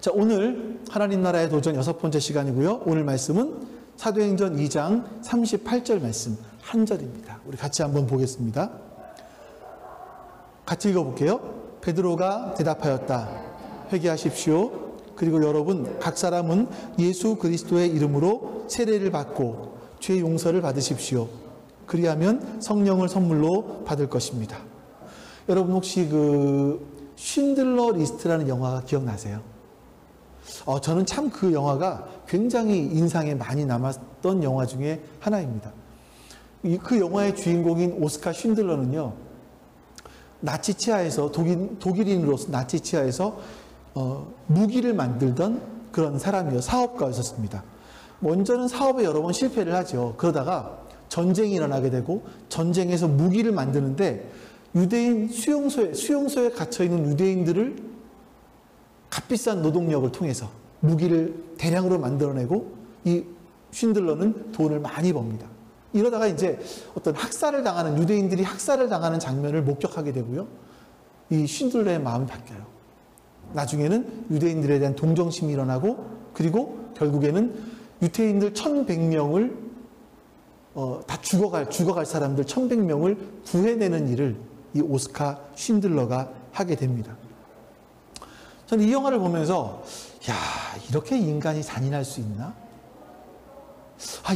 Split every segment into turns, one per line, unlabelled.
자, 오늘 하나님 나라의 도전 6번째 시간이고요. 오늘 말씀은 사도행전 2장 38절 말씀 한 절입니다. 우리 같이 한번 보겠습니다. 같이 읽어볼게요. 베드로가 대답하였다. 회개하십시오. 그리고 여러분 각 사람은 예수 그리스도의 이름으로 세례를 받고 죄 용서를 받으십시오. 그리하면 성령을 선물로 받을 것입니다. 여러분 혹시 쉰들러 리스트라는 영화가 기억나세요? 저는 참 그 영화가 굉장히 인상에 많이 남았던 영화 중에 하나입니다. 그 영화의 주인공인 오스카 쉰들러는요, 나치 치하에서 독일인으로서 나치 치하에서 무기를 만들던 그런 사업가였었습니다. 먼저는 사업에 여러 번 실패를 하죠. 그러다가 전쟁이 일어나게 되고 전쟁에서 무기를 만드는데 유대인 수용소에 갇혀있는 유대인들을 값비싼 노동력을 통해서 무기를 대량으로 만들어내고 이 쉰들러는 돈을 많이 법니다. 이러다가 이제 어떤 유대인들이 학살을 당하는 장면을 목격하게 되고요. 이 쉰들러의 마음이 바뀌어요. 나중에는 유대인들에 대한 동정심이 일어나고, 그리고 결국에는 유대인들 1100명을 다 죽어갈 사람들 1100명을 구해내는 일을 이 오스카 쉰들러가 하게 됩니다. 저는 이 영화를 보면서 이렇게 인간이 잔인할 수 있나?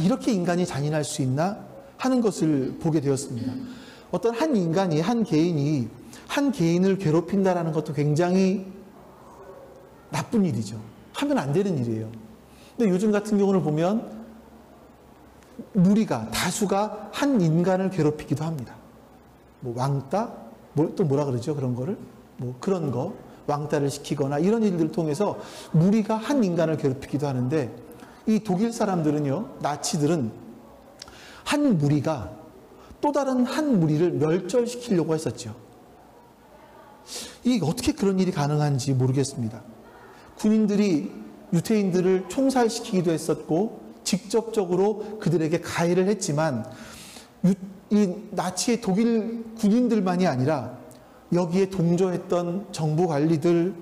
이렇게 인간이 잔인할 수 있나? 하는 것을 보게 되었습니다. 어떤 한 인간이, 한 개인이 한 개인을 괴롭힌다는 것도 굉장히 나쁜 일이죠. 하면 안 되는 일이에요. 근데 요즘 같은 경우를 보면 다수가 한 인간을 괴롭히기도 합니다. 왕따? 또 뭐라 그러죠? 그런 거를? 그런 거. 왕따를 시키거나 이런 일들을 통해서 무리가 한 인간을 괴롭히기도 하는데, 이 독일 사람들은요, 나치들은 한 무리가 또 다른 한 무리를 멸절시키려고 했었죠. 이게 어떻게 그런 일이 가능한지 모르겠습니다. 군인들이 유태인들을 총살시키기도 했었고 직접적으로 그들에게 가해를 했지만, 이 나치의 독일 군인들만이 아니라 여기에 동조했던 정부 관리들,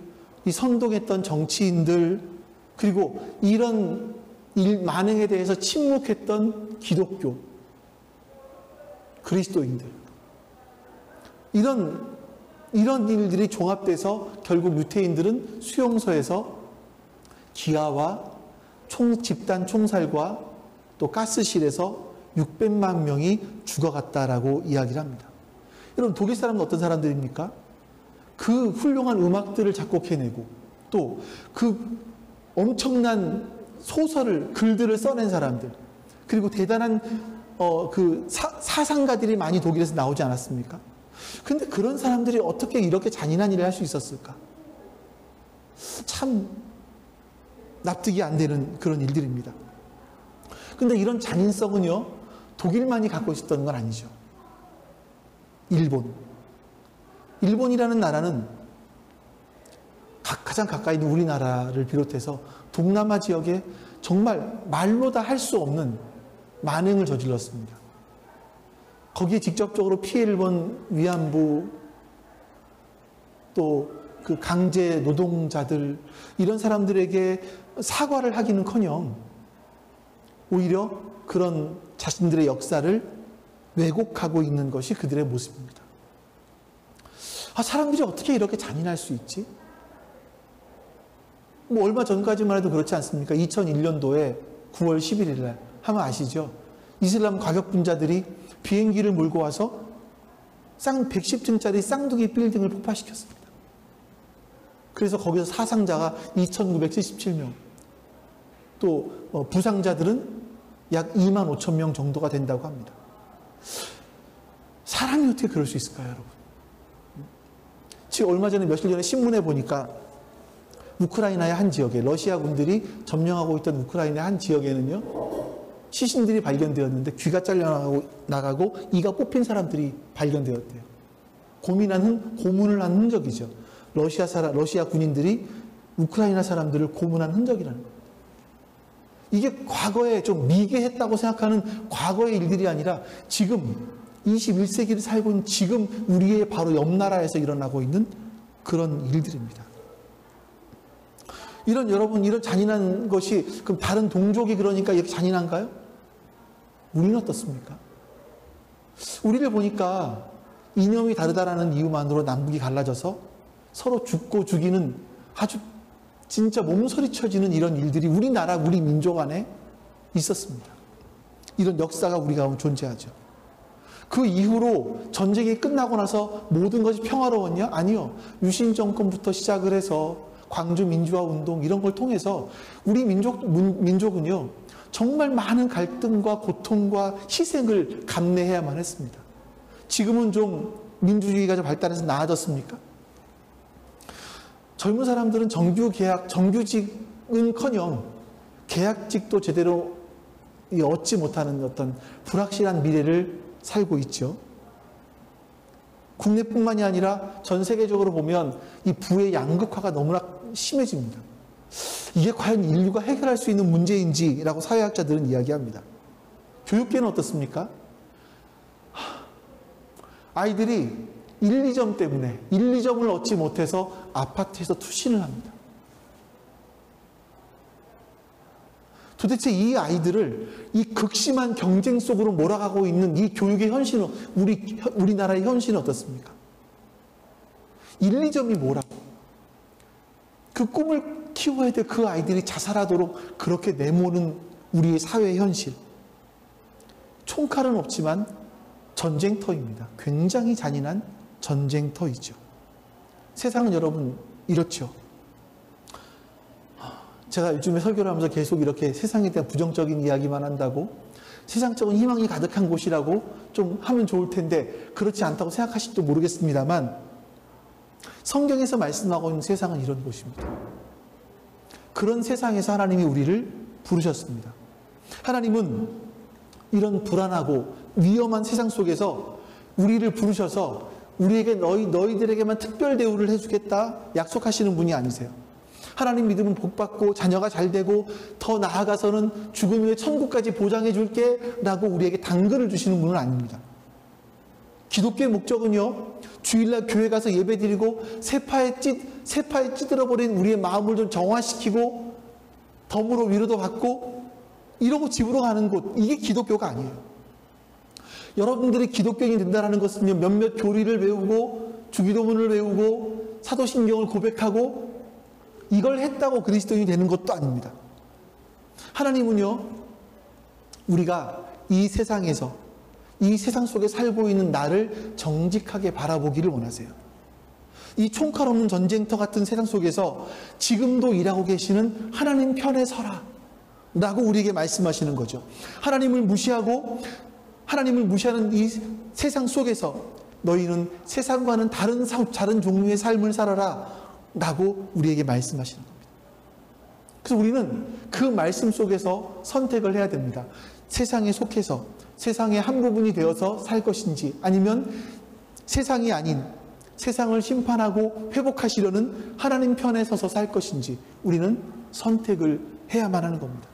이 선동했던 정치인들, 그리고 이런 만행에 대해서 침묵했던 기독교, 그리스도인들, 이런 일들이 종합돼서 결국 유태인들은 수용소에서 기아와 집단 총살과 또 가스실에서 600만 명이 죽어갔다라고 이야기를 합니다. 여러분, 독일 사람은 어떤 사람들입니까? 그 훌륭한 음악들을 작곡해내고 또 그 엄청난 글들을 써낸 사람들, 그리고 대단한 사상가들이 많이 독일에서 나오지 않았습니까? 근데 그런 사람들이 어떻게 이렇게 잔인한 일을 할 수 있었을까? 참 납득이 안 되는 그런 일들입니다. 근데 이런 잔인성은요, 독일만이 갖고 있었던 건 아니죠. 일본이라는 나라는 가장 가까이 있는 우리나라를 비롯해서 동남아 지역에 정말 말로 다 할 수 없는 만행을 저질렀습니다. 거기에 직접적으로 피해를 본 위안부, 또 그 강제 노동자들, 이런 사람들에게 사과를 하기는커녕 오히려 그런 자신들의 역사를 왜곡하고 있는 것이 그들의 모습입니다. 사람들이 어떻게 이렇게 잔인할 수 있지? 얼마 전까지만 해도 그렇지 않습니까? 2001년도에 9월 11일 날 하면 아시죠? 이슬람 과격분자들이 비행기를 몰고 와서 110층짜리 쌍둥이 빌딩을 폭파시켰습니다. 그래서 거기서 사상자가 2,977명, 또 부상자들은 약 2만 5천 명 정도가 된다고 합니다. 사람이 어떻게 그럴 수 있을까요, 여러분? 지금 얼마 전에, 며칠 전에 신문에 보니까 우크라이나의 한 지역에, 러시아 군들이 점령하고 있던 우크라이나의 한 지역에는요, 시신들이 발견되었는데 귀가 잘려나가고 이가 뽑힌 사람들이 발견되었대요. 고문을 한 흔적이죠. 러시아 군인들이 우크라이나 사람들을 고문한 흔적이라는 거예요. 이게 과거에 좀 미개했다고 생각하는 과거의 일들이 아니라 지금 21세기를 살고 있는 지금 우리의 바로 옆 나라에서 일어나고 있는 그런 일들입니다. 여러분, 이런 잔인한 것이, 그럼 다른 동족이 그러니까 이렇게 잔인한가요? 우리는 어떻습니까? 우리를 보니까 이념이 다르다라는 이유만으로 남북이 갈라져서 서로 죽고 죽이는 아주 진짜 몸서리 쳐지는 이런 일들이 우리나라, 우리 민족 안에 있었습니다. 이런 역사가 우리 가운데 존재하죠. 그 이후로 전쟁이 끝나고 나서 모든 것이 평화로웠냐? 아니요. 유신 정권부터 시작을 해서 광주 민주화 운동 이런 걸 통해서 우리 민족은요, 정말 많은 갈등과 고통과 희생을 감내해야만 했습니다. 지금은 좀 민주주의가 좀 발달해서 나아졌습니까? 젊은 사람들은 정규직은커녕 계약직도 제대로 얻지 못하는 어떤 불확실한 미래를 살고 있죠. 국내뿐만이 아니라 전 세계적으로 보면 이 부의 양극화가 너무나 심해집니다. 이게 과연 인류가 해결할 수 있는 문제인지라고 사회학자들은 이야기합니다. 교육계는 어떻습니까? 아이들이 1, 2점 때문에 1, 2점을 얻지 못해서 아파트에서 투신을 합니다. 도대체 이 아이들을 이 극심한 경쟁 속으로 몰아가고 있는 이 교육의 현실은, 우리나라의 현실은 어떻습니까? 1, 2점이 뭐라고? 그 꿈을 키워야 될 그 아이들이 자살하도록 그렇게 내모는 우리의 사회의 현실. 총칼은 없지만 전쟁터입니다. 굉장히 잔인한 전쟁터이죠. 세상은 여러분 이렇죠. 제가 요즘에 설교를 하면서 계속 이렇게 세상에 대한 부정적인 이야기만 한다고, 세상적인 희망이 가득한 곳이라고 좀 하면 좋을 텐데 그렇지 않다고 생각하실지도 모르겠습니다만, 성경에서 말씀하고 있는 세상은 이런 곳입니다. 그런 세상에서 하나님이 우리를 부르셨습니다. 하나님은 이런 불안하고 위험한 세상 속에서 우리를 부르셔서 우리에게 너희들에게만 특별 대우를 해주겠다 약속하시는 분이 아니세요. 하나님 믿으면 복받고 자녀가 잘 되고 더 나아가서는 죽은 후에 천국까지 보장해 줄게 라고 우리에게 당근을 주시는 분은 아닙니다. 기독교의 목적은요, 주일날 교회 가서 예배 드리고 세파에 찌들어버린 우리의 마음을 좀 정화시키고 덤으로 위로도 받고 이러고 집으로 가는 곳, 이게 기독교가 아니에요. 여러분들이 기독교인이 된다는 것은요, 몇몇 교리를 외우고 주기도문을 외우고 사도신경을 고백하고 이걸 했다고 그리스도인이 되는 것도 아닙니다. 하나님은요, 우리가 이 세상에서, 이 세상 속에 살고 있는 나를 정직하게 바라보기를 원하세요. 이 총칼 없는 전쟁터 같은 세상 속에서 지금도 일하고 계시는 하나님 편에 서라 라고 우리에게 말씀하시는 거죠. 하나님을 무시하는 이 세상 속에서 너희는 세상과는 다른 종류의 삶을 살아라 라고 우리에게 말씀하시는 겁니다. 그래서 우리는 그 말씀 속에서 선택을 해야 됩니다. 세상에 속해서 세상의 한 부분이 되어서 살 것인지, 아니면 세상이 아닌 세상을 심판하고 회복하시려는 하나님 편에 서서 살 것인지 우리는 선택을 해야만 하는 겁니다.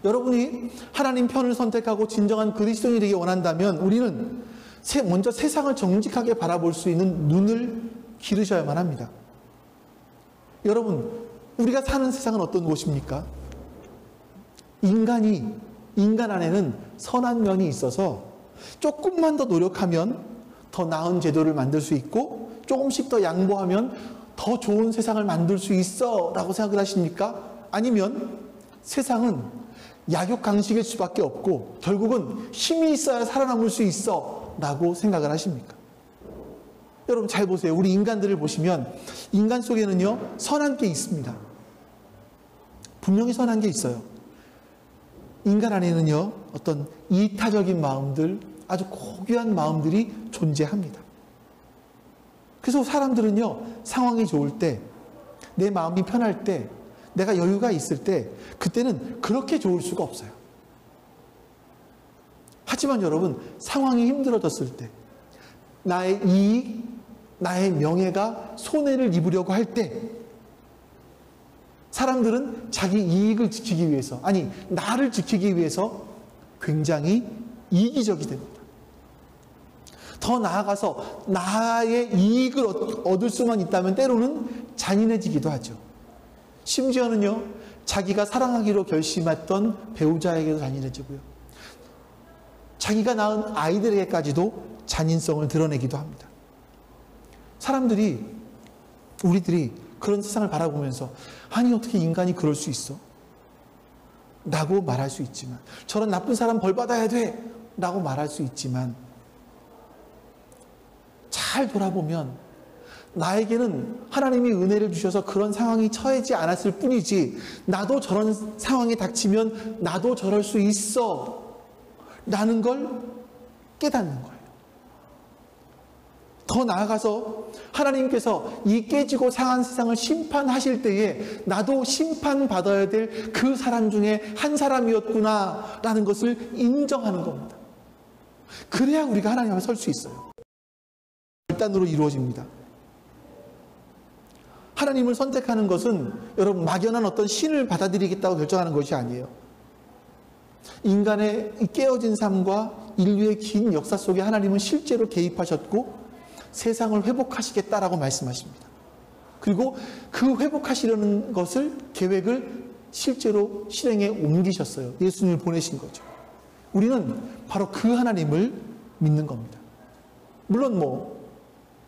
여러분이 하나님 편을 선택하고 진정한 그리스도인이 되기 원한다면 우리는 먼저 세상을 정직하게 바라볼 수 있는 눈을 기르셔야만 합니다. 여러분, 우리가 사는 세상은 어떤 곳입니까? 인간 안에는 선한 면이 있어서 조금만 더 노력하면 더 나은 제도를 만들 수 있고, 조금씩 더 양보하면 더 좋은 세상을 만들 수 있어 라고 생각을 하십니까? 아니면 세상은 약육강식일 수밖에 없고 결국은 힘이 있어야 살아남을 수 있어 라고 생각을 하십니까? 여러분 잘 보세요. 우리 인간들을 보시면 인간 속에는요, 선한 게 있습니다. 분명히 선한 게 있어요. 인간 안에는요, 어떤 이타적인 마음들, 아주 고귀한 마음들이 존재합니다. 그래서 사람들은요, 상황이 좋을 때, 내 마음이 편할 때, 내가 여유가 있을 때, 그때는 그렇게 좋을 수가 없어요. 하지만 여러분, 상황이 힘들어졌을 때, 나의 이익, 나의 명예가 손해를 입으려고 할 때, 사람들은 자기 이익을 지키기 위해서, 아니 나를 지키기 위해서 굉장히 이기적이 됩니다. 더 나아가서 나의 이익을 얻을 수만 있다면 때로는 잔인해지기도 하죠. 심지어는요, 자기가 사랑하기로 결심했던 배우자에게도 잔인해지고요. 자기가 낳은 아이들에게까지도 잔인성을 드러내기도 합니다. 사람들이, 우리들이 그런 세상을 바라보면서 아니 어떻게 인간이 그럴 수 있어? 라고 말할 수 있지만, 저런 나쁜 사람 벌 받아야 돼! 라고 말할 수 있지만, 잘 돌아보면 나에게는 하나님이 은혜를 주셔서 그런 상황이 처하지 않았을 뿐이지, 나도 저런 상황이 닥치면 나도 저럴 수 있어 라는 걸 깨닫는 거예요. 더 나아가서 하나님께서 이 깨지고 상한 세상을 심판하실 때에 나도 심판받아야 될 그 사람 중에 한 사람이었구나 라는 것을 인정하는 겁니다. 그래야 우리가 하나님 앞에 설 수 있어요. 결단으로 이루어집니다. 하나님을 선택하는 것은 여러분 막연한 어떤 신을 받아들이겠다고 결정하는 것이 아니에요. 인간의 깨어진 삶과 인류의 긴 역사 속에 하나님은 실제로 개입하셨고 세상을 회복하시겠다라고 말씀하십니다. 그리고 그 회복하시려는 것을, 계획을 실제로 실행에 옮기셨어요. 예수님을 보내신 거죠. 우리는 바로 그 하나님을 믿는 겁니다. 물론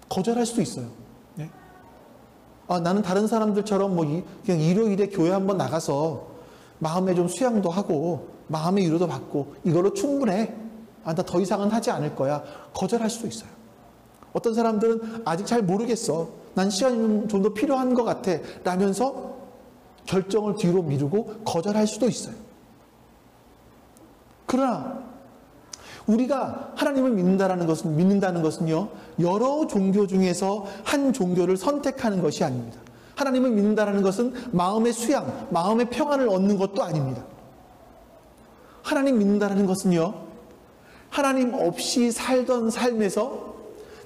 거절할 수도 있어요. 네? 나는 다른 사람들처럼 그냥 일요일에 교회 한번 나가서 마음에 좀 수양도 하고 마음의 위로도 받고 이걸로 충분해. 나 더 이상은 하지 않을 거야. 거절할 수도 있어요. 어떤 사람들은 아직 잘 모르겠어. 난 시간이 좀 더 필요한 것 같아. 라면서 결정을 뒤로 미루고 거절할 수도 있어요. 그러나 우리가 하나님을 믿는다는 것은요, 여러 종교 중에서 한 종교를 선택하는 것이 아닙니다. 하나님을 믿는다는 것은 마음의 수양, 마음의 평안을 얻는 것도 아닙니다. 하나님 믿는다는 것은요, 하나님 없이 살던 삶에서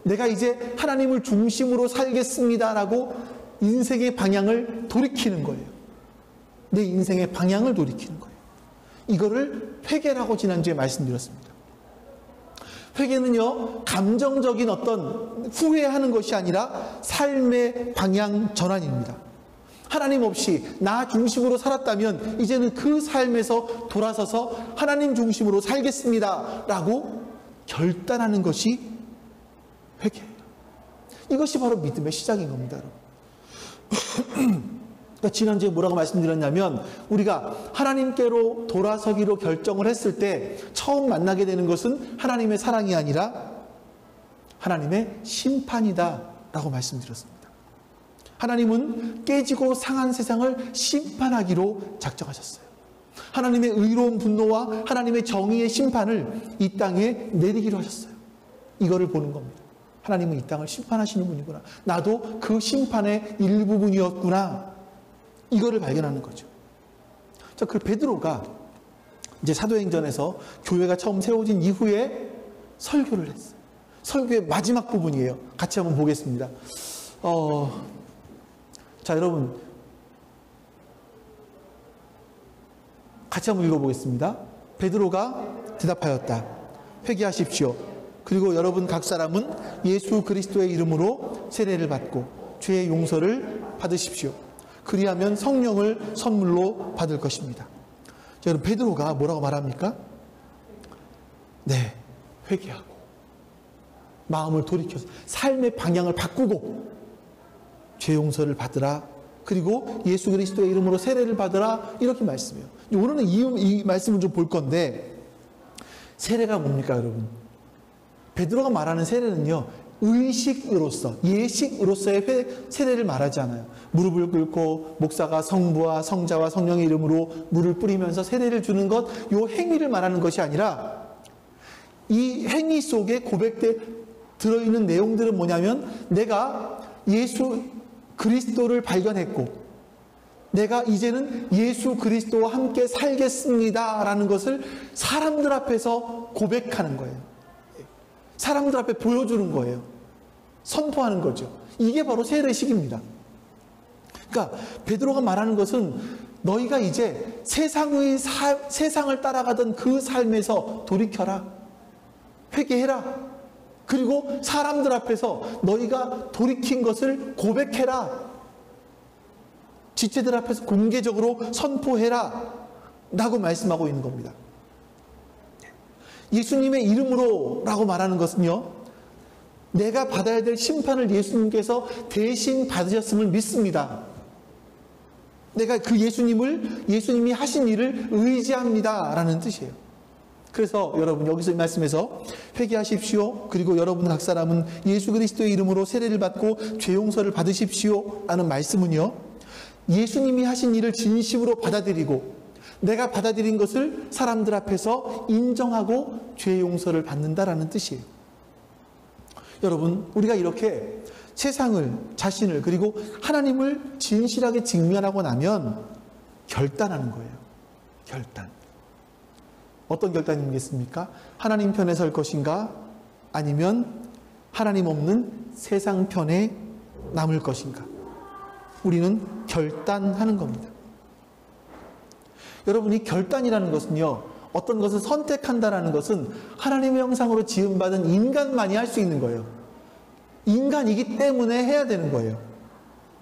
내가 이제 하나님을 중심으로 살겠습니다라고 인생의 방향을 돌이키는 거예요. 내 인생의 방향을 돌이키는 거예요. 이거를 회개라고 지난주에 말씀드렸습니다. 회개는요, 감정적인 어떤 후회하는 것이 아니라 삶의 방향 전환입니다. 하나님 없이 나 중심으로 살았다면 이제는 그 삶에서 돌아서서 하나님 중심으로 살겠습니다 라고 결단하는 것이 회개예요. 이것이 바로 믿음의 시작인 겁니다, 여러분. 그러니까 지난주에 뭐라고 말씀드렸냐면, 우리가 하나님께로 돌아서기로 결정을 했을 때 처음 만나게 되는 것은 하나님의 사랑이 아니라 하나님의 심판이다 라고 말씀드렸습니다. 하나님은 깨지고 상한 세상을 심판하기로 작정하셨어요. 하나님의 의로운 분노와 하나님의 정의의 심판을 이 땅에 내리기로 하셨어요. 이거를 보는 겁니다. 하나님은 이 땅을 심판하시는 분이구나. 나도 그 심판의 일부분이었구나. 이거를 발견하는 거죠. 자, 그 베드로가 이제 사도행전에서 교회가 처음 세워진 이후에 설교를 했어요. 설교의 마지막 부분이에요. 같이 한번 보겠습니다. 자, 여러분 같이 한번 읽어보겠습니다. 베드로가 대답하였다. 회개하십시오. 그리고 여러분 각 사람은 예수 그리스도의 이름으로 세례를 받고 죄의 용서를 받으십시오. 그리하면 성령을 선물로 받을 것입니다. 자, 여러분 베드로가 뭐라고 말합니까? 네, 회개하고 마음을 돌이켜서 삶의 방향을 바꾸고 죄 용서를 받으라. 그리고 예수 그리스도의 이름으로 세례를 받으라. 이렇게 말씀해요. 오늘은 이 말씀을 좀 볼 건데, 세례가 뭡니까, 여러분? 베드로가 말하는 세례는요, 의식으로서, 예식으로서의 세례를 말하지 않아요. 무릎을 꿇고 목사가 성부와 성자와 성령의 이름으로 물을 뿌리면서 세례를 주는 것, 요 행위를 말하는 것이 아니라, 이 행위 속에 고백돼 들어있는 내용들은 뭐냐면, 내가 예수 그리스도를 발견했고 내가 이제는 예수 그리스도와 함께 살겠습니다 라는 것을 사람들 앞에서 고백하는 거예요. 사람들 앞에 보여주는 거예요. 선포하는 거죠. 이게 바로 세례식입니다. 그러니까 베드로가 말하는 것은 너희가 이제 세상을 따라가던 그 삶에서 돌이켜라. 회개해라. 그리고 사람들 앞에서 너희가 돌이킨 것을 고백해라. 지체들 앞에서 공개적으로 선포해라 라고 말씀하고 있는 겁니다. 예수님의 이름으로 라고 말하는 것은요, 내가 받아야 될 심판을 예수님께서 대신 받으셨음을 믿습니다. 내가 그 예수님이 하신 일을 의지합니다 라는 뜻이에요. 그래서 여러분, 여기서 이 말씀에서 회개하십시오. 그리고 여러분 각 사람은 예수 그리스도의 이름으로 세례를 받고 죄 용서를 받으십시오 라는 말씀은요, 예수님이 하신 일을 진심으로 받아들이고 내가 받아들인 것을 사람들 앞에서 인정하고 죄 용서를 받는다라는 뜻이에요. 여러분, 우리가 이렇게 세상을, 자신을, 그리고 하나님을 진실하게 직면하고 나면 결단하는 거예요. 결단. 어떤 결단이겠습니까? 하나님 편에 설 것인가? 아니면 하나님 없는 세상 편에 남을 것인가? 우리는 결단하는 겁니다. 여러분, 이 결단이라는 것은요, 어떤 것을 선택한다라는 것은 하나님의 형상으로 지음받은 인간만이 할 수 있는 거예요. 인간이기 때문에 해야 되는 거예요.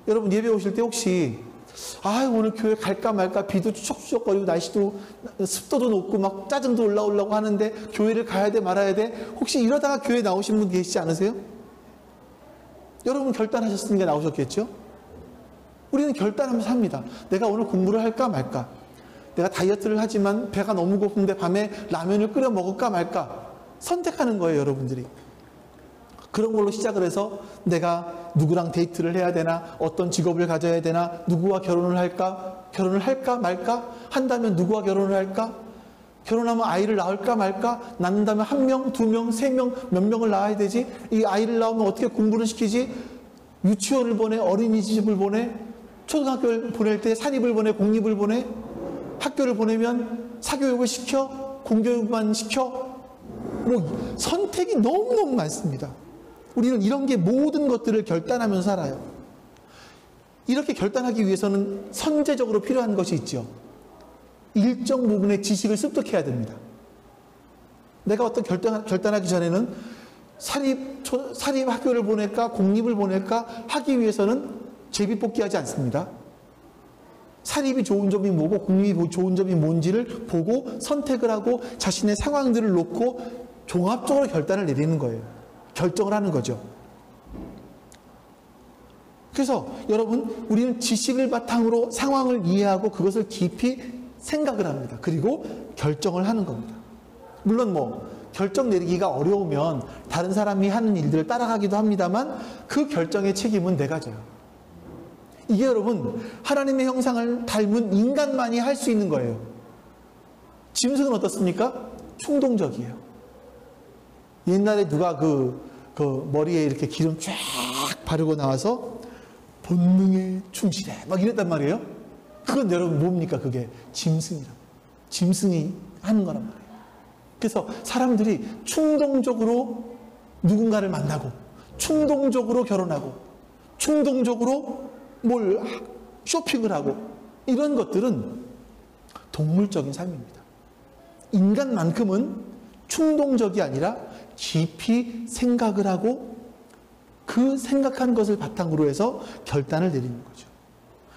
여러분, 예배 오실 때 혹시 오늘 교회 갈까 말까, 비도 추적추적거리고 날씨도 습도도 높고 막 짜증도 올라오려고 하는데 교회를 가야 돼 말아야 돼, 혹시 이러다가 교회 나오신 분 계시지 않으세요? 여러분 결단하셨으니까 나오셨겠죠? 우리는 결단하면서 삽니다. 내가 오늘 공부를 할까 말까, 내가 다이어트를 하지만 배가 너무 고픈데 밤에 라면을 끓여 먹을까 말까 선택하는 거예요. 여러분들이 그런 걸로 시작을 해서 내가 누구랑 데이트를 해야 되나, 어떤 직업을 가져야 되나, 누구와 결혼을 할까 말까, 한다면 누구와 결혼을 할까, 결혼하면 아이를 낳을까 말까, 낳는다면 1명, 2명, 3명, 몇 명을 낳아야 되지, 이 아이를 낳으면 어떻게 공부를 시키지, 유치원을 보내, 어린이집을 보내, 초등학교를 보낼 때 사립을 보내, 공립을 보내, 학교를 보내면 사교육을 시켜, 공교육만 시켜, 뭐 선택이 너무너무 많습니다. 우리는 이런 게 모든 것들을 결단하면서 살아요. 이렇게 결단하기 위해서는 선제적으로 필요한 것이 있죠. 일정 부분의 지식을 습득해야 됩니다. 내가 어떤 결단하기 전에는 사립 학교를 보낼까, 공립을 보낼까 하기 위해서는 제비뽑기하지 않습니다. 사립이 좋은 점이 뭐고 공립이 좋은 점이 뭔지를 보고 선택을 하고 자신의 상황들을 놓고 종합적으로 결단을 내리는 거예요. 결정을 하는 거죠. 그래서 여러분, 우리는 지식을 바탕으로 상황을 이해하고 그것을 깊이 생각을 합니다. 그리고 결정을 하는 겁니다. 물론 결정 내리기가 어려우면 다른 사람이 하는 일들을 따라가기도 합니다만 그 결정의 책임은 내가 져요. 이게 여러분, 하나님의 형상을 닮은 인간만이 할 수 있는 거예요. 짐승은 어떻습니까? 충동적이에요. 옛날에 누가 그 머리에 이렇게 기름 쫙 바르고 나와서 본능에 충실해 막 이랬단 말이에요. 그건 여러분 뭡니까? 그게 짐승이라고. 짐승이 하는 거란 말이에요. 그래서 사람들이 충동적으로 누군가를 만나고, 충동적으로 결혼하고, 충동적으로 뭘 쇼핑을 하고, 이런 것들은 동물적인 삶입니다. 인간만큼은 충동적이 아니라 깊이 생각을 하고 그 생각한 것을 바탕으로 해서 결단을 내리는 거죠.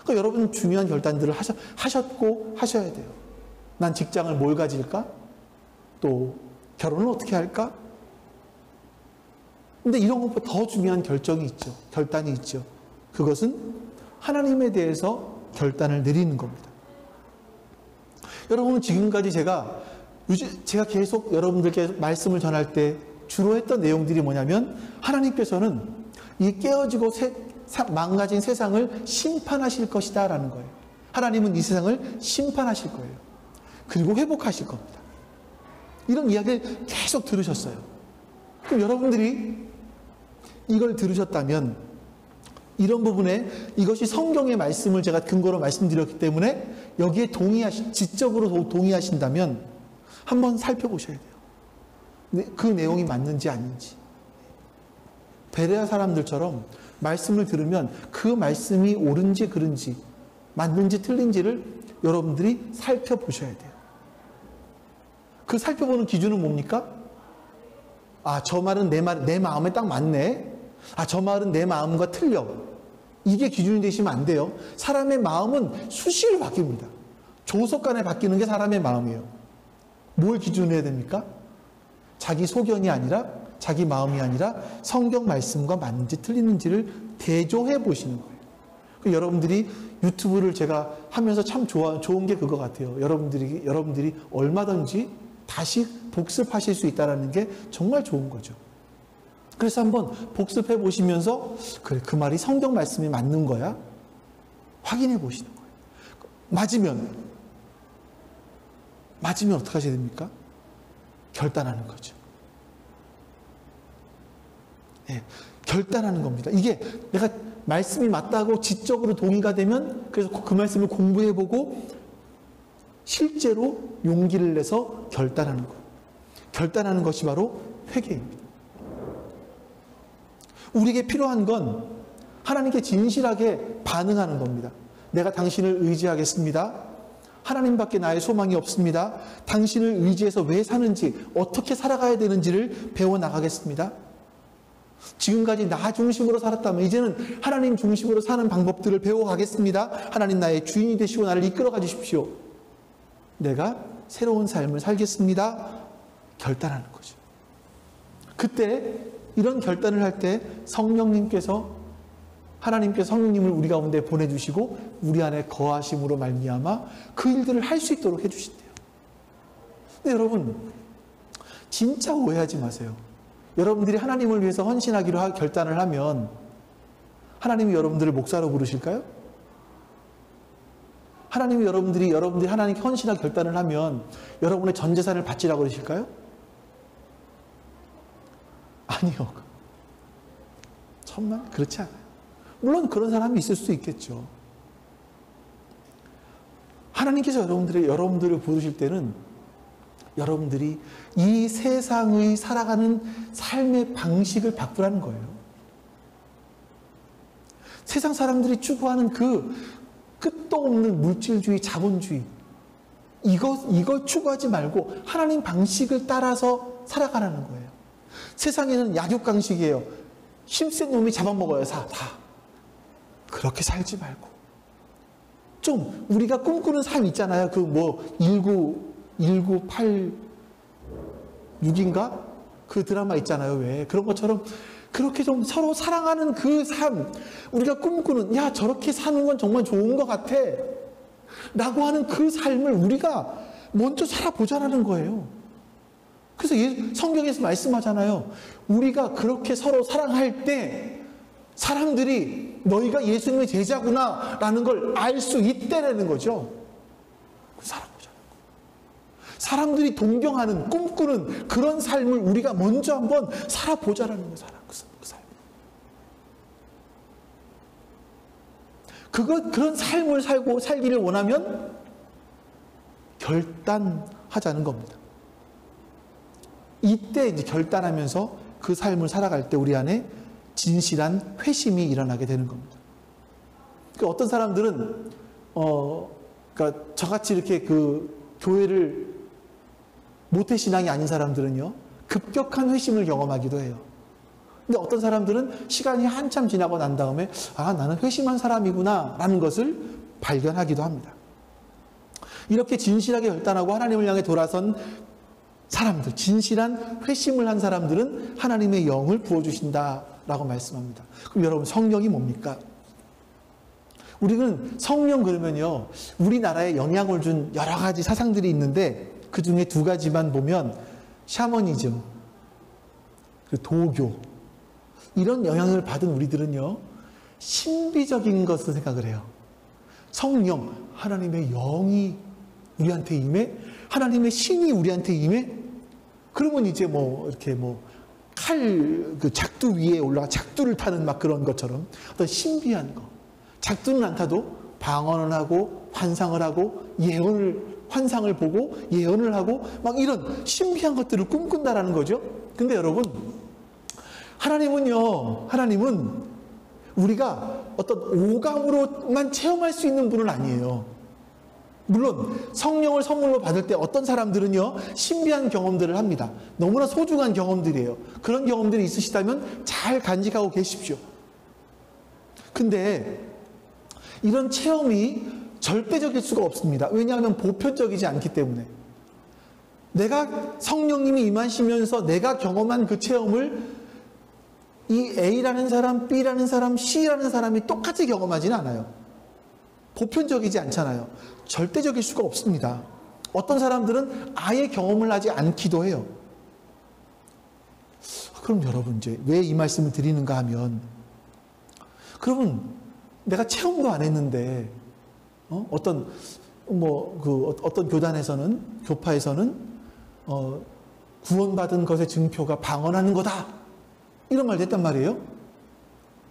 그러니까 여러분 중요한 결단들을 하셨고 하셔야 돼요. 난 직장을 뭘 가질까? 또 결혼을 어떻게 할까? 근데 이런 것보다 더 중요한 결정이 있죠. 결단이 있죠. 그것은 하나님에 대해서 결단을 내리는 겁니다. 여러분은 지금까지 제가 계속 여러분들께 말씀을 전할 때 주로 했던 내용들이 뭐냐면, 하나님께서는 이 깨어지고 망가진 세상을 심판하실 것이다 라는 거예요. 하나님은 이 세상을 심판하실 거예요. 그리고 회복하실 겁니다. 이런 이야기를 계속 들으셨어요. 그럼 여러분들이 이걸 들으셨다면 이런 부분에 이것이 성경의 말씀을 제가 근거로 말씀드렸기 때문에 여기에 지적으로 동의하신다면 한번 살펴보셔야 돼요. 그 내용이 맞는지 아닌지. 베레아 사람들처럼 말씀을 들으면 그 말씀이 옳은지 그른지, 맞는지 틀린지를 여러분들이 살펴보셔야 돼요. 그 살펴보는 기준은 뭡니까? 저 말은 내 마음에 딱 맞네. 저 말은 내 마음과 틀려. 이게 기준이 되시면 안 돼요. 사람의 마음은 수시로 바뀝니다. 조속간에 바뀌는 게 사람의 마음이에요. 뭘 기준으로 해야 됩니까? 자기 소견이 아니라, 자기 마음이 아니라 성경 말씀과 맞는지 틀리는지를 대조해 보시는 거예요. 여러분들이 유튜브를 제가 하면서 참 좋은 게 그거 같아요. 여러분들이 얼마든지 다시 복습하실 수 있다는 게 정말 좋은 거죠. 그래서 한번 복습해 보시면서, 그래, 그 말이 성경 말씀이 맞는 거야? 확인해 보시는 거예요. 맞으면 어떻게 하셔야 됩니까? 결단하는 거죠. 네, 결단하는 겁니다. 이게 내가 말씀이 맞다고 지적으로 동의가 되면, 그래서 그 말씀을 공부해보고 실제로 용기를 내서 결단하는 것. 결단하는 것이 바로 회개입니다. 우리에게 필요한 건 하나님께 진실하게 반응하는 겁니다. 내가 당신을 의지하겠습니다. 하나님밖에 나의 소망이 없습니다. 당신을 의지해서 왜 사는지, 어떻게 살아가야 되는지를 배워나가겠습니다. 지금까지 나 중심으로 살았다면 이제는 하나님 중심으로 사는 방법들을 배워가겠습니다. 하나님 나의 주인이 되시고 나를 이끌어가 주십시오. 내가 새로운 삶을 살겠습니다. 결단하는 거죠. 그때 이런 결단을 할 때 하나님께서 성령님을 우리 가운데 보내주시고 우리 안에 거하심으로 말미암아 그 일들을 할 수 있도록 해주신대요. 근데 여러분, 진짜 오해하지 마세요. 여러분들이 하나님을 위해서 헌신하기로 결단을 하면 하나님이 여러분들을 목사로 부르실까요? 하나님이 여러분들이 하나님께 헌신할 결단을 하면 여러분의 전 재산을 바치라고 그러실까요? 아니요. 천만 그렇지 않아요. 물론 그런 사람이 있을 수 있겠죠. 하나님께서 여러분들을 부르실 때는 여러분들이 이 세상의 살아가는 삶의 방식을 바꾸라는 거예요. 세상 사람들이 추구하는 그 끝도 없는 물질주의, 자본주의, 이걸 추구하지 말고 하나님 방식을 따라서 살아가라는 거예요. 세상에는 약육강식이에요. 힘센 놈이 잡아먹어요. 다. 그렇게 살지 말고 좀 우리가 꿈꾸는 삶 있잖아요. 1986인가? 그 드라마 있잖아요. 왜? 그런 것처럼 그렇게 좀 서로 사랑하는 그 삶, 우리가 꿈꾸는, 야, 저렇게 사는 건 정말 좋은 것 같아 라고 하는 그 삶을 우리가 먼저 살아보자라는 거예요. 그래서 성경에서 말씀하잖아요. 우리가 그렇게 서로 사랑할 때 사람들이 너희가 예수님의 제자구나 라는 걸 알 수 있다라는 거죠. 살아보자는 거예요. 사람들이 동경하는, 꿈꾸는 그런 삶을 우리가 먼저 한번 살아보자라는 거예요. 그 삶. 그런 삶을 살기를 원하면 결단하자는 겁니다. 이때 이제 결단하면서 그 삶을 살아갈 때 우리 안에 진실한 회심이 일어나게 되는 겁니다. 그러니까 어떤 사람들은 그러니까 저같이 이렇게 교회를 모태신앙이 아닌 사람들은요, 급격한 회심을 경험하기도 해요. 근데 어떤 사람들은 시간이 한참 지나고 난 다음에 나는 회심한 사람이구나 라는 것을 발견하기도 합니다. 이렇게 진실하게 결단하고 하나님을 향해 돌아선 사람들, 진실한 회심을 한 사람들은 하나님의 영을 부어주신다라고 말씀합니다. 그럼 여러분, 성령이 뭡니까? 우리는 성령 그러면요, 우리나라에 영향을 준 여러 가지 사상들이 있는데 그 중에 두 가지만 보면 샤머니즘, 도교, 이런 영향을 받은 우리들은요, 신비적인 것을 생각을 해요. 성령, 하나님의 영이 우리한테 임해, 하나님의 신이 우리한테 임해, 그러면 이제 이렇게 작두 위에 올라가 작두를 타는 막 그런 것처럼 어떤 신비한 거. 작두는 안 타도 방언을 하고 환상을 하고 환상을 보고 예언을 하고 막 이런 신비한 것들을 꿈꾼다라는 거죠. 근데 여러분, 하나님은 우리가 어떤 오감으로만 체험할 수 있는 분은 아니에요. 물론 성령을 선물로 받을 때 어떤 사람들은요, 신비한 경험들을 합니다. 너무나 소중한 경험들이에요. 그런 경험들이 있으시다면 잘 간직하고 계십시오. 근데 이런 체험이 절대적일 수가 없습니다. 왜냐하면 보편적이지 않기 때문에. 내가 성령님이 임하시면서 내가 경험한 그 체험을 이 A라는 사람, B라는 사람, C라는 사람이 똑같이 경험하지는 않아요. 보편적이지 않잖아요. 절대적일 수가 없습니다. 어떤 사람들은 아예 경험을 하지 않기도 해요. 그럼 여러분 이제 왜 이 말씀을 드리는가 하면, 그러면 내가 체험도 안 했는데 어떤 교단에서는, 교파에서는 구원받은 것의 증표가 방언하는 거다, 이런 말도 했단 말이에요.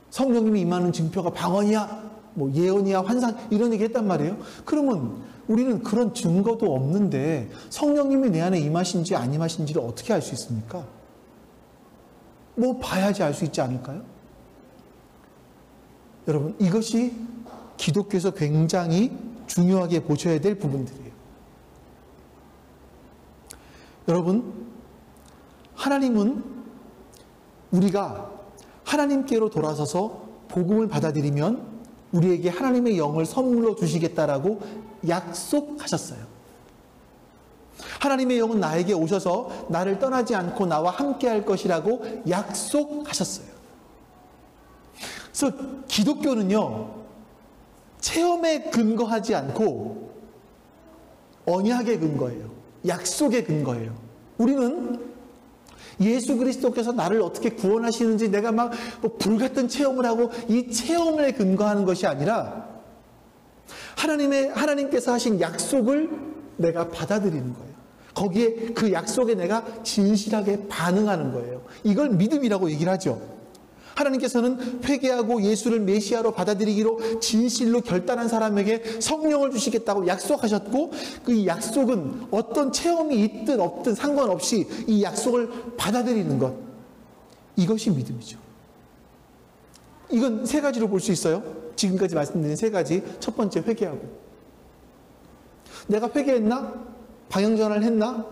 성령님이 임하는 증표가 방언이야, 뭐 예언이야, 환상, 이런 얘기 했단 말이에요. 그러면 우리는 그런 증거도 없는데 성령님이 내 안에 임하신지 안 임하신지를 어떻게 알 수 있습니까? 뭐 봐야지 알 수 있지 않을까요? 여러분, 이것이 기독교에서 굉장히 중요하게 보셔야 될 부분들이에요. 여러분, 하나님은 우리가 하나님께로 돌아서서 복음을 받아들이면 우리에게 하나님의 영을 선물로 주시겠다라고 약속하셨어요. 하나님의 영은 나에게 오셔서 나를 떠나지 않고 나와 함께 할 것이라고 약속하셨어요. 그래서 기독교는요, 체험에 근거하지 않고 언약에 근거해요. 약속에 근거해요. 우리는 예수 그리스도께서 나를 어떻게 구원하시는지 내가 막 불같은 체험을 하고 이 체험에 근거하는 것이 아니라 하나님께서 하신 약속을 내가 받아들이는 거예요. 거기에 그 약속에 내가 진실하게 반응하는 거예요. 이걸 믿음이라고 얘기를 하죠. 하나님께서는 회개하고 예수를 메시아로 받아들이기로 진실로 결단한 사람에게 성령을 주시겠다고 약속하셨고, 그 약속은 어떤 체험이 있든 없든 상관없이 이 약속을 받아들이는 것, 이것이 믿음이죠. 이건 세 가지로 볼 수 있어요. 지금까지 말씀드린 세 가지. 첫 번째, 회개하고. 내가 회개했나? 방향전환을 했나?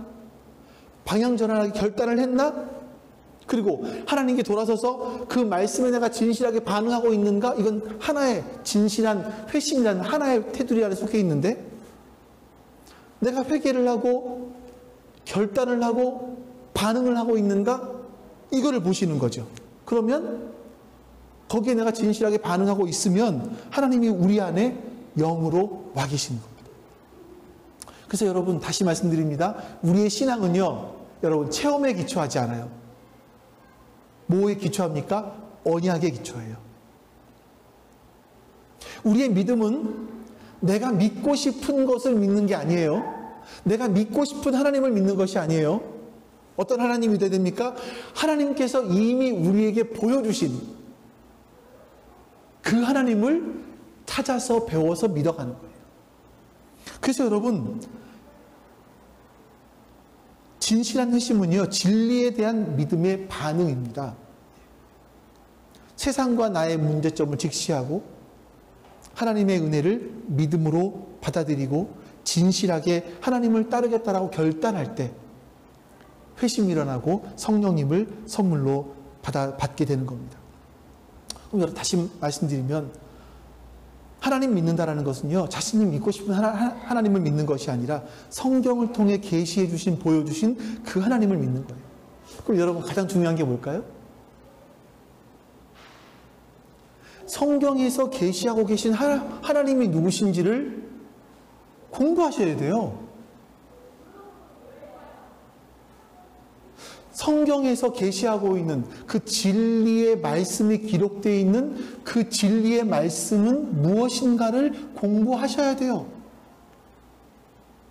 방향전환하기 결단을 했나? 그리고 하나님께 돌아서서 그 말씀에 내가 진실하게 반응하고 있는가? 이건 하나의 진실한 회심이라는 하나의 테두리 안에 속해 있는데, 내가 회개를 하고 결단을 하고 반응을 하고 있는가? 이거를 보시는 거죠. 그러면 거기에 내가 진실하게 반응하고 있으면 하나님이 우리 안에 영으로 와 계시는 겁니다. 그래서 여러분, 다시 말씀드립니다. 우리의 신앙은요, 여러분, 체험에 기초하지 않아요. 뭐에 기초합니까? 언약에 기초해요. 우리의 믿음은 내가 믿고 싶은 것을 믿는 게 아니에요. 내가 믿고 싶은 하나님을 믿는 것이 아니에요. 어떤 하나님이 믿어야 됩니까? 하나님께서 이미 우리에게 보여주신 그 하나님을 찾아서 배워서 믿어가는 거예요. 그래서 여러분, 진실한 회심은요, 진리에 대한 믿음의 반응입니다. 세상과 나의 문제점을 직시하고 하나님의 은혜를 믿음으로 받아들이고 진실하게 하나님을 따르겠다라고 결단할 때 회심이 일어나고 성령님을 선물로 받게 되는 겁니다. 그럼 여러분, 다시 말씀드리면, 하나님 믿는다라는 것은요, 자신이 믿고 싶은 하나님을 믿는 것이 아니라 성경을 통해 계시해 주신, 보여주신 그 하나님을 믿는 거예요. 그럼 여러분, 가장 중요한 게 뭘까요? 성경에서 계시하고 계신 하나님이 누구신지를 공부하셔야 돼요. 성경에서 계시하고 있는 그 진리의 말씀이 기록되어 있는 그 진리의 말씀은 무엇인가를 공부하셔야 돼요.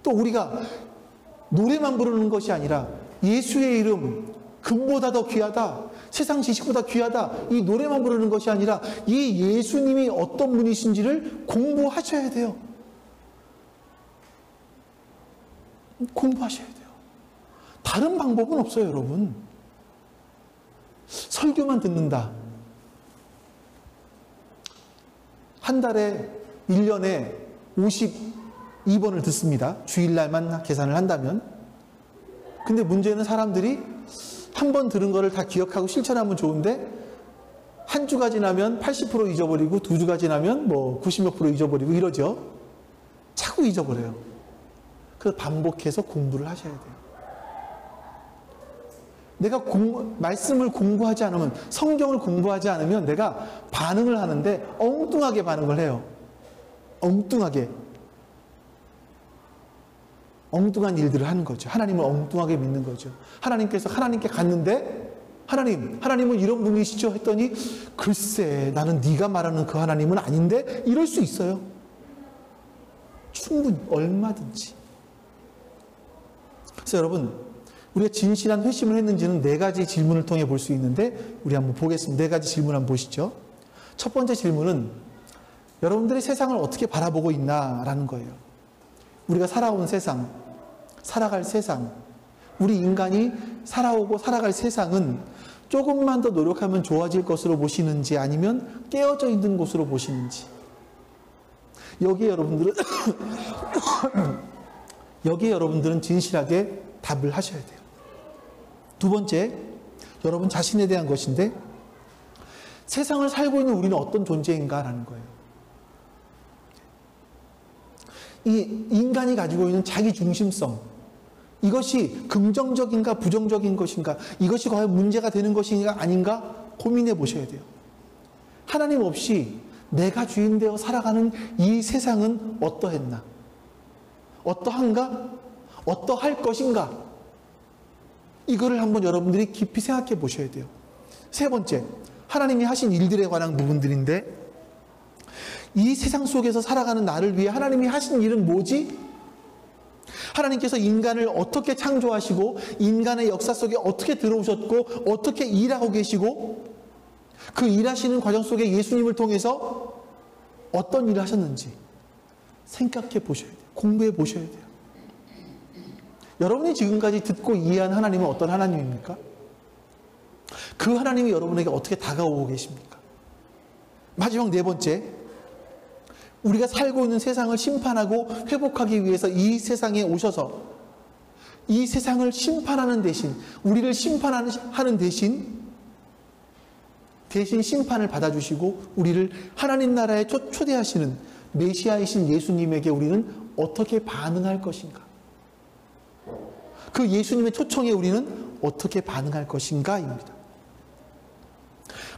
또 우리가 노래만 부르는 것이 아니라 예수의 이름, 금보다 더 귀하다, 세상 지식보다 귀하다, 이 노래만 부르는 것이 아니라 이 예수님이 어떤 분이신지를 공부하셔야 돼요. 공부하셔야 돼요. 다른 방법은 없어요, 여러분. 설교만 듣는다. 한 달에, 1년에 52번을 듣습니다. 주일날만 계산을 한다면. 근데 문제는 사람들이 한 번 들은 거를 다 기억하고 실천하면 좋은데 한 주가 지나면 80% 잊어버리고, 두 주가 지나면 뭐 90몇 % 잊어버리고 이러죠. 자꾸 잊어버려요. 그래서 반복해서 공부를 하셔야 돼요. 내가 말씀을 공부하지 않으면, 성경을 공부하지 않으면 내가 반응을 하는데 엉뚱하게 반응을 해요. 엉뚱하게. 엉뚱한 일들을 하는 거죠. 하나님을 엉뚱하게 믿는 거죠. 하나님께서 하나님께 갔는데 하나님은 이런 분이시죠? 했더니 글쎄 나는 네가 말하는 그 하나님은 아닌데, 이럴 수 있어요. 충분히 얼마든지. 그래서 여러분, 우리가 진실한 회심을 했는지는 네 가지 질문을 통해 볼 수 있는데, 우리 한번 보겠습니다. 네 가지 질문 한번 보시죠. 첫 번째 질문은 여러분들이 세상을 어떻게 바라보고 있나라는 거예요. 우리가 살아온 세상, 살아갈 세상, 우리 인간이 살아오고 살아갈 세상은 조금만 더 노력하면 좋아질 것으로 보시는지, 아니면 깨어져 있는 곳으로 보시는지, 여기에 여러분들은 진실하게 답을 하셔야 돼요. 두 번째, 여러분 자신에 대한 것인데, 세상을 살고 있는 우리는 어떤 존재인가라는 거예요. 이 인간이 가지고 있는 자기 중심성, 이것이 긍정적인가 부정적인 것인가, 이것이 과연 문제가 되는 것인가 아닌가 고민해 보셔야 돼요. 하나님 없이 내가 주인 되어 살아가는 이 세상은 어떠했나? 어떠한가? 어떠할 것인가? 이거를 한번 여러분들이 깊이 생각해 보셔야 돼요. 세 번째, 하나님이 하신 일들에 관한 부분들인데, 이 세상 속에서 살아가는 나를 위해 하나님이 하신 일은 뭐지? 하나님께서 인간을 어떻게 창조하시고, 인간의 역사 속에 어떻게 들어오셨고, 어떻게 일하고 계시고, 그 일하시는 과정 속에 예수님을 통해서 어떤 일을 하셨는지 생각해 보셔야 돼요. 공부해 보셔야 돼요. 여러분이 지금까지 듣고 이해한 하나님은 어떤 하나님입니까? 그 하나님이 여러분에게 어떻게 다가오고 계십니까? 마지막 네 번째, 우리가 살고 있는 세상을 심판하고 회복하기 위해서 이 세상에 오셔서 이 세상을 심판하는 대신, 우리를 심판하는 대신 심판을 받아주시고 우리를 하나님 나라에 초대하시는 메시아이신 예수님에게 우리는 어떻게 반응할 것인가? 그 예수님의 초청에 우리는 어떻게 반응할 것인가입니다.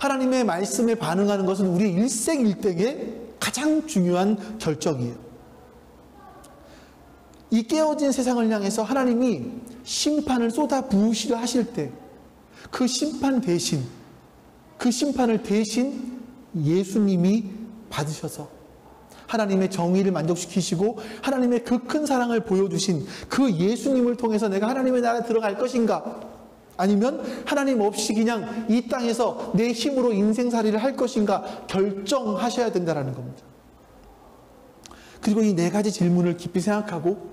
하나님의 말씀에 반응하는 것은 우리의 일생일대의 가장 중요한 결정이에요. 이 깨어진 세상을 향해서 하나님이 심판을 쏟아 부으시려 하실 때, 그 심판을 대신 예수님이 받으셔서 하나님의 정의를 만족시키시고 하나님의 그 큰 사랑을 보여주신 그 예수님을 통해서 내가 하나님의 나라에 들어갈 것인가, 아니면 하나님 없이 그냥 이 땅에서 내 힘으로 인생살이를 할 것인가 결정하셔야 된다는 겁니다. 그리고 이 네 가지 질문을 깊이 생각하고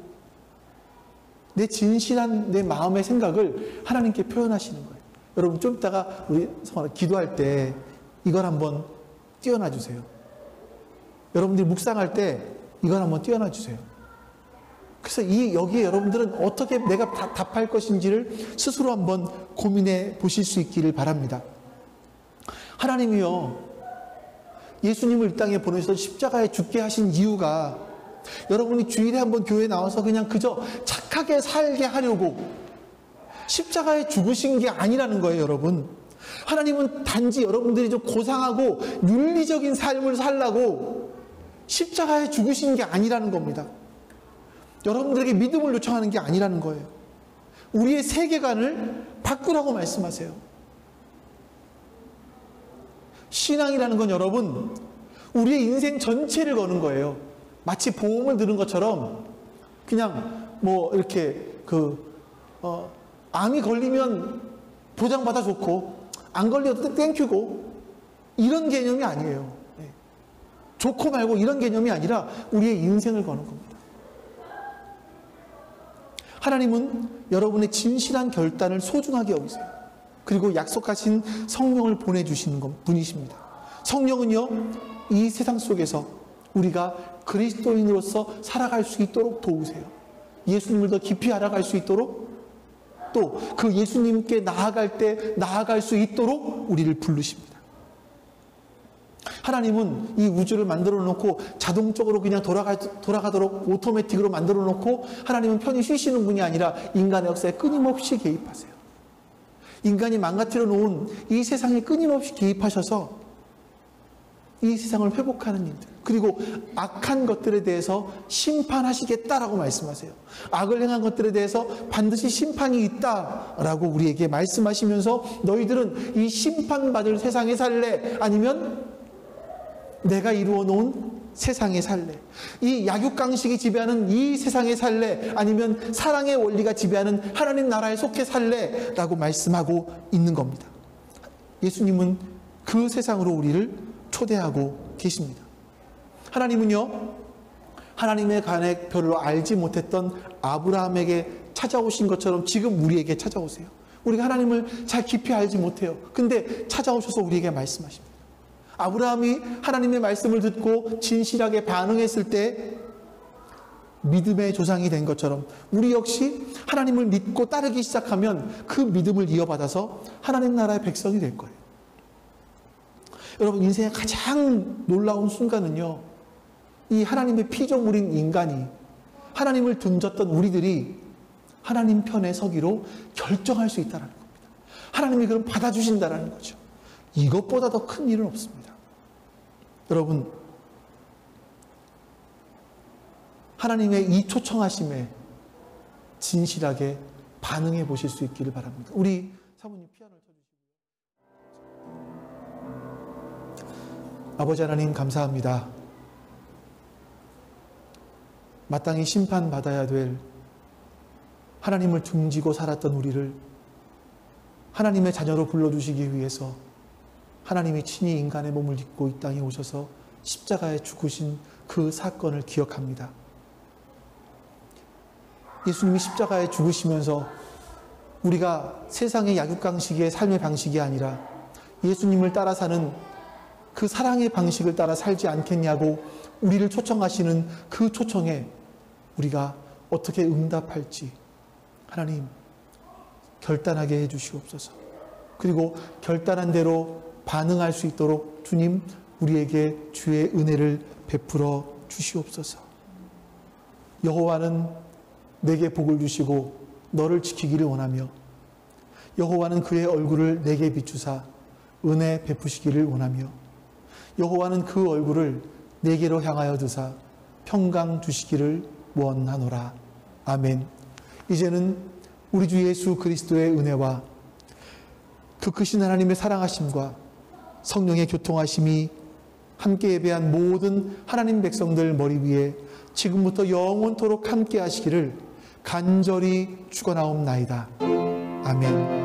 내 진실한 내 마음의 생각을 하나님께 표현하시는 거예요. 여러분 좀 이따가 우리 기도할 때 이걸 한번 띄워놔 주세요. 여러분들이 묵상할 때 이걸 한번 띄워놔 주세요. 그래서 여기에 여러분들은 어떻게 내가 답할 것인지를 스스로 한번 고민해 보실 수 있기를 바랍니다. 하나님이요, 예수님을 이 땅에 보내셔서 십자가에 죽게 하신 이유가 여러분이 주일에 한번 교회에 나와서 그냥 그저 착하게 살게 하려고 십자가에 죽으신 게 아니라는 거예요, 여러분. 하나님은 단지 여러분들이 좀 고상하고 윤리적인 삶을 살라고 십자가에 죽으신 게 아니라는 겁니다. 여러분들에게 믿음을 요청하는 게 아니라는 거예요. 우리의 세계관을 바꾸라고 말씀하세요. 신앙이라는 건 여러분, 우리의 인생 전체를 거는 거예요. 마치 보험을 드는 것처럼 그냥 뭐 이렇게 암이 걸리면 보장받아 좋고 안 걸려도 땡큐고 이런 개념이 아니에요. 좋고 말고 이런 개념이 아니라 우리의 인생을 거는 겁니다. 하나님은 여러분의 진실한 결단을 소중하게 여기세요. 그리고 약속하신 성령을 보내주시는 분이십니다. 성령은요, 이 세상 속에서 우리가 그리스도인으로서 살아갈 수 있도록 도우세요. 예수님을 더 깊이 알아갈 수 있도록, 또 그 예수님께 나아갈 수 있도록 우리를 부르십니다. 하나님은 이 우주를 만들어 놓고 자동적으로 그냥 돌아가도록 오토매틱으로 만들어 놓고 하나님은 편히 쉬시는 분이 아니라 인간의 역사에 끊임없이 개입하세요. 인간이 망가뜨려 놓은 이 세상에 끊임없이 개입하셔서 이 세상을 회복하는 일들, 그리고 악한 것들에 대해서 심판하시겠다라고 말씀하세요. 악을 행한 것들에 대해서 반드시 심판이 있다라고 우리에게 말씀하시면서 너희들은 이 심판받을 세상에 살래? 아니면 내가 이루어 놓은 세상에 살래? 이 약육강식이 지배하는 이 세상에 살래? 아니면 사랑의 원리가 지배하는 하나님 나라에 속해 살래? 라고 말씀하고 있는 겁니다. 예수님은 그 세상으로 우리를 초대하고 계십니다. 하나님은요, 하나님에 관해 별로 알지 못했던 아브라함에게 찾아오신 것처럼 지금 우리에게 찾아오세요. 우리가 하나님을 잘 깊이 알지 못해요. 근데 찾아오셔서 우리에게 말씀하십니다. 아브라함이 하나님의 말씀을 듣고 진실하게 반응했을 때 믿음의 조상이 된 것처럼 우리 역시 하나님을 믿고 따르기 시작하면 그 믿음을 이어받아서 하나님 나라의 백성이 될 거예요. 여러분, 인생의 가장 놀라운 순간은요, 이 하나님의 피조물인 인간이, 하나님을 등졌던 우리들이 하나님 편에 서기로 결정할 수 있다는 겁니다. 하나님이 그럼 받아주신다는 거죠. 이것보다 더 큰 일은 없습니다. 여러분, 하나님의 이 초청하심에 진실하게 반응해 보실 수 있기를 바랍니다. 우리 사모님 피아노를 쳐주시고요. 아버지 하나님, 감사합니다. 마땅히 심판받아야 될 하나님을 등지고 살았던 우리를 하나님의 자녀로 불러주시기 위해서 하나님이 친히 인간의 몸을 입고 이 땅에 오셔서 십자가에 죽으신 그 사건을 기억합니다. 예수님이 십자가에 죽으시면서 우리가 세상의 약육강식의 삶의 방식이 아니라 예수님을 따라 사는 그 사랑의 방식을 따라 살지 않겠냐고 우리를 초청하시는 그 초청에 우리가 어떻게 응답할지 하나님 결단하게 해주시옵소서. 그리고 결단한 대로 반응할 수 있도록 주님 우리에게 주의 은혜를 베풀어 주시옵소서. 여호와는 내게 복을 주시고 너를 지키기를 원하며 여호와는 그의 얼굴을 내게 비추사 은혜 베푸시기를 원하며 여호와는 그 얼굴을 내게로 향하여 드사 평강 주시기를 원하노라. 아멘. 이제는 우리 주 예수 그리스도의 은혜와 그 크신 하나님의 사랑하심과 성령의 교통하심이 함께 예배한 모든 하나님 백성들 머리 위에 지금부터 영원토록 함께 하시기를 간절히 축원하옵나이다. 아멘.